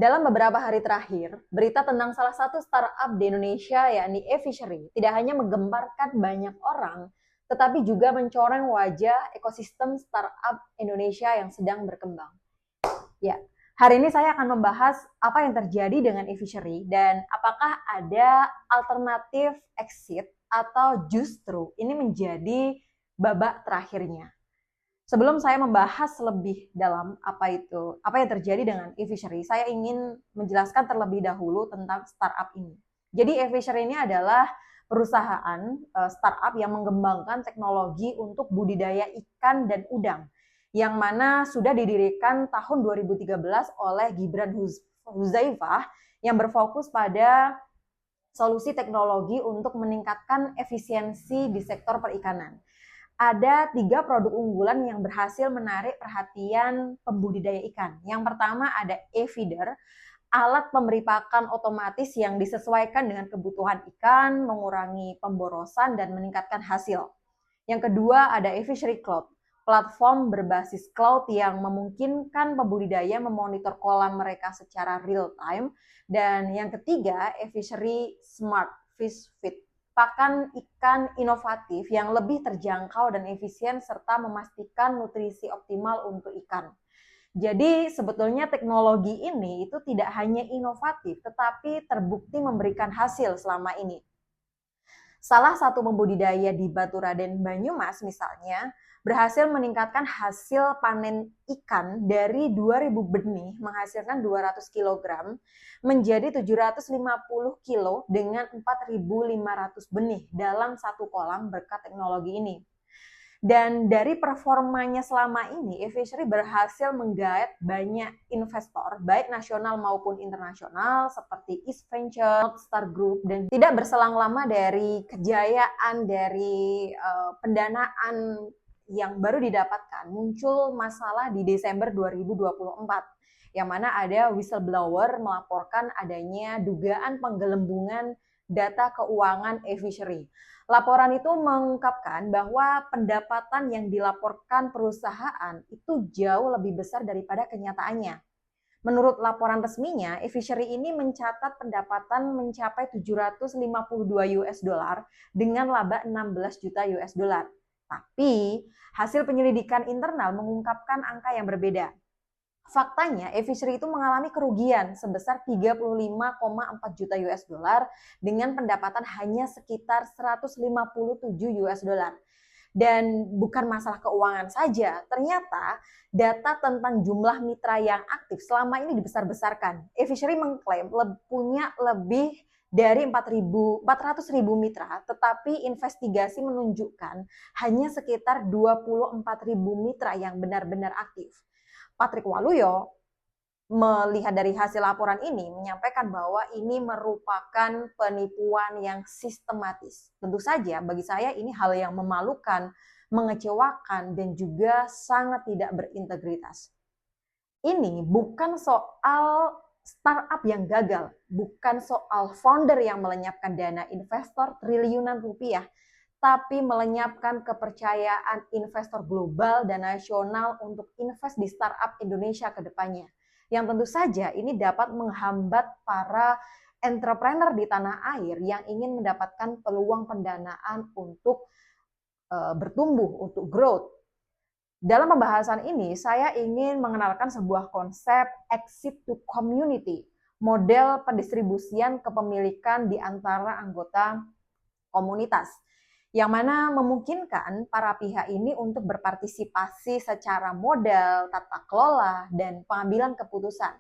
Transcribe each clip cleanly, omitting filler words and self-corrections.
Dalam beberapa hari terakhir, berita tentang salah satu startup di Indonesia yakni eFishery tidak hanya menggemparkan banyak orang, tetapi juga mencoreng wajah ekosistem startup Indonesia yang sedang berkembang. Ya, hari ini saya akan membahas apa yang terjadi dengan eFishery dan apakah ada alternatif exit atau justru ini menjadi babak terakhirnya. Sebelum saya membahas lebih dalam apa yang terjadi dengan eFishery, saya ingin menjelaskan terlebih dahulu tentang startup ini. Jadi eFishery ini adalah perusahaan startup yang mengembangkan teknologi untuk budidaya ikan dan udang, yang mana sudah didirikan tahun 2013 oleh Gibran Huzaifah yang berfokus pada solusi teknologi untuk meningkatkan efisiensi di sektor perikanan. Ada 3 produk unggulan yang berhasil menarik perhatian pembudidaya ikan. Yang pertama ada eFeeder, alat pemberi pakan otomatis yang disesuaikan dengan kebutuhan ikan, mengurangi pemborosan dan meningkatkan hasil. Yang kedua ada eFishery Cloud, platform berbasis cloud yang memungkinkan pembudidaya memonitor kolam mereka secara real time. Dan yang ketiga eFishery Smart Fish Feed, pakan ikan inovatif yang lebih terjangkau dan efisien serta memastikan nutrisi optimal untuk ikan. Jadi sebetulnya teknologi ini itu tidak hanya inovatif tetapi terbukti memberikan hasil selama ini. Salah satu pembudidaya di Baturaden Banyumas misalnya berhasil meningkatkan hasil panen ikan dari 2.000 benih menghasilkan 200 kg menjadi 750 kg dengan 4.500 benih dalam satu kolam berkat teknologi ini. Dan dari performanya selama ini, eFishery berhasil menggait banyak investor, baik nasional maupun internasional, seperti East Venture, Star Group, dan tidak berselang lama dari kejayaan dari pendanaan yang baru didapatkan, muncul masalah di Desember 2024, yang mana ada whistleblower melaporkan adanya dugaan penggelembungan data keuangan eFishery. Laporan itu mengungkapkan bahwa pendapatan yang dilaporkan perusahaan itu jauh lebih besar daripada kenyataannya. Menurut laporan resminya, eFishery ini mencatat pendapatan mencapai 752 US dollar dengan laba 16 juta US dollar. Tapi, hasil penyelidikan internal mengungkapkan angka yang berbeda. Faktanya, eFishery itu mengalami kerugian sebesar 35,4 juta US dollar dengan pendapatan hanya sekitar 157 US dollar. Dan bukan masalah keuangan saja, ternyata data tentang jumlah mitra yang aktif selama ini dibesar-besarkan. eFishery mengklaim punya lebih dari 400.000 mitra, tetapi investigasi menunjukkan hanya sekitar 24.000 mitra yang benar-benar aktif. Patrick Waluyo melihat dari hasil laporan ini menyampaikan bahwa ini merupakan penipuan yang sistematis. Tentu saja bagi saya ini hal yang memalukan, mengecewakan, dan juga sangat tidak berintegritas. Ini bukan soal startup yang gagal, bukan soal founder yang melenyapkan dana investor triliunan rupiah, tapi melenyapkan kepercayaan investor global dan nasional untuk invest di startup Indonesia ke depannya. Yang tentu saja ini dapat menghambat para entrepreneur di tanah air yang ingin mendapatkan peluang pendanaan untuk bertumbuh, untuk growth. Dalam pembahasan ini, saya ingin mengenalkan sebuah konsep exit to community, model pendistribusian kepemilikan di antara anggota komunitas, yang mana memungkinkan para pihak ini untuk berpartisipasi secara modal, tata kelola, dan pengambilan keputusan.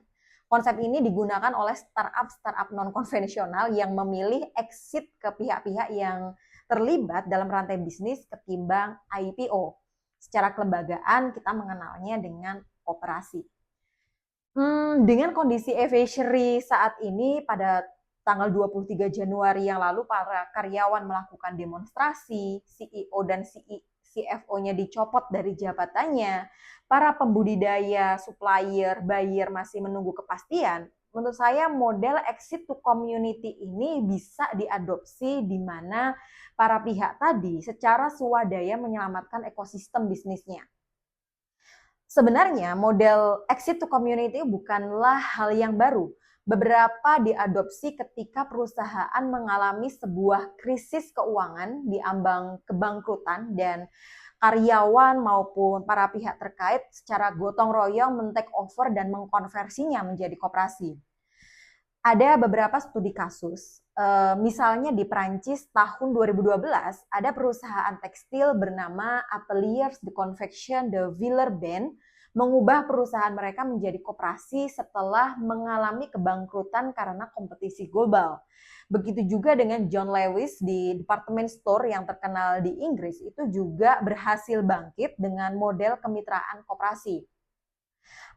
Konsep ini digunakan oleh startup non-konvensional yang memilih exit ke pihak-pihak yang terlibat dalam rantai bisnis ketimbang IPO. Secara kelembagaan kita mengenalnya dengan operasi. Dengan kondisi eFishery saat ini pada tanggal 23 Januari yang lalu para karyawan melakukan demonstrasi, CEO dan CFO-nya dicopot dari jabatannya, para pembudidaya, supplier, buyer masih menunggu kepastian. Menurut saya model exit to community ini bisa diadopsi di mana para pihak tadi secara swadaya menyelamatkan ekosistem bisnisnya. Sebenarnya model exit to community bukanlah hal yang baru. Beberapa diadopsi ketika perusahaan mengalami sebuah krisis keuangan di ambang kebangkrutan dan karyawan maupun para pihak terkait secara gotong royong men-take over dan mengkonversinya menjadi koperasi. Ada beberapa studi kasus, misalnya di Prancis tahun 2012 ada perusahaan tekstil bernama Ateliers de Confection de Villeurbanne mengubah perusahaan mereka menjadi koperasi setelah mengalami kebangkrutan karena kompetisi global. Begitu juga dengan John Lewis di department store yang terkenal di Inggris, itu juga berhasil bangkit dengan model kemitraan koperasi.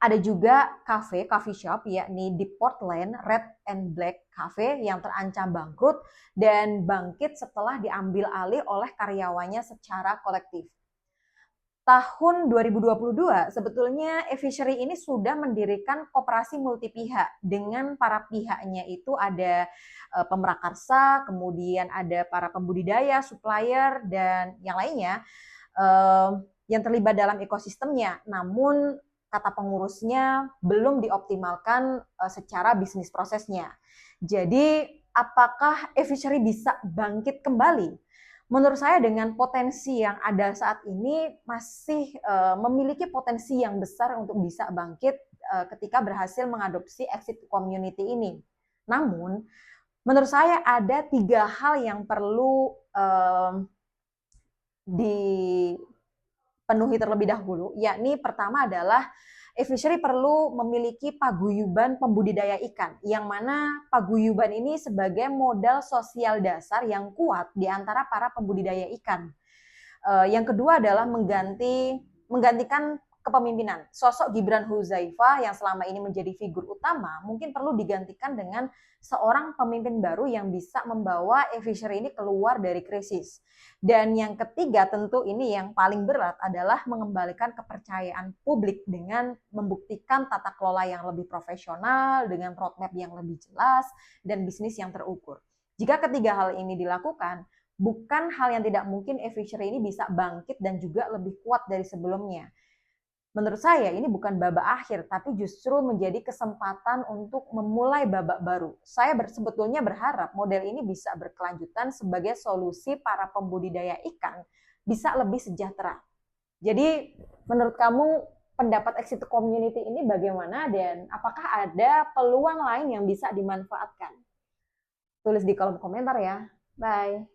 Ada juga coffee shop yakni di Portland Red and Black Cafe yang terancam bangkrut dan bangkit setelah diambil alih oleh karyawannya secara kolektif. Tahun 2022 sebetulnya eFishery ini sudah mendirikan koperasi multi pihak dengan para pihaknya itu ada pemrakarsa, kemudian ada para pembudidaya, supplier dan yang lainnya yang terlibat dalam ekosistemnya. Namun kata pengurusnya belum dioptimalkan secara bisnis prosesnya. Jadi apakah eFishery bisa bangkit kembali? Menurut saya dengan potensi yang ada saat ini masih memiliki potensi yang besar untuk bisa bangkit ketika berhasil mengadopsi exit community ini. Namun menurut saya ada 3 hal yang perlu dipenuhi terlebih dahulu, yakni pertama adalah eFishery perlu memiliki paguyuban pembudidaya ikan, yang mana paguyuban ini sebagai modal sosial dasar yang kuat di antara para pembudidaya ikan. Yang kedua adalah menggantikan kepemimpinan. Sosok Gibran Huzaifah yang selama ini menjadi figur utama mungkin perlu digantikan dengan seorang pemimpin baru yang bisa membawa eFishery ini keluar dari krisis. Dan yang ketiga tentu ini yang paling berat adalah mengembalikan kepercayaan publik dengan membuktikan tata kelola yang lebih profesional, dengan roadmap yang lebih jelas, dan bisnis yang terukur. Jika ketiga hal ini dilakukan, bukan hal yang tidak mungkin eFishery ini bisa bangkit dan juga lebih kuat dari sebelumnya. Menurut saya ini bukan babak akhir, tapi justru menjadi kesempatan untuk memulai babak baru. Saya sebetulnya berharap model ini bisa berkelanjutan sebagai solusi para pembudidaya ikan bisa lebih sejahtera. Jadi menurut kamu pendapat exit community ini bagaimana dan apakah ada peluang lain yang bisa dimanfaatkan? Tulis di kolom komentar ya. Bye.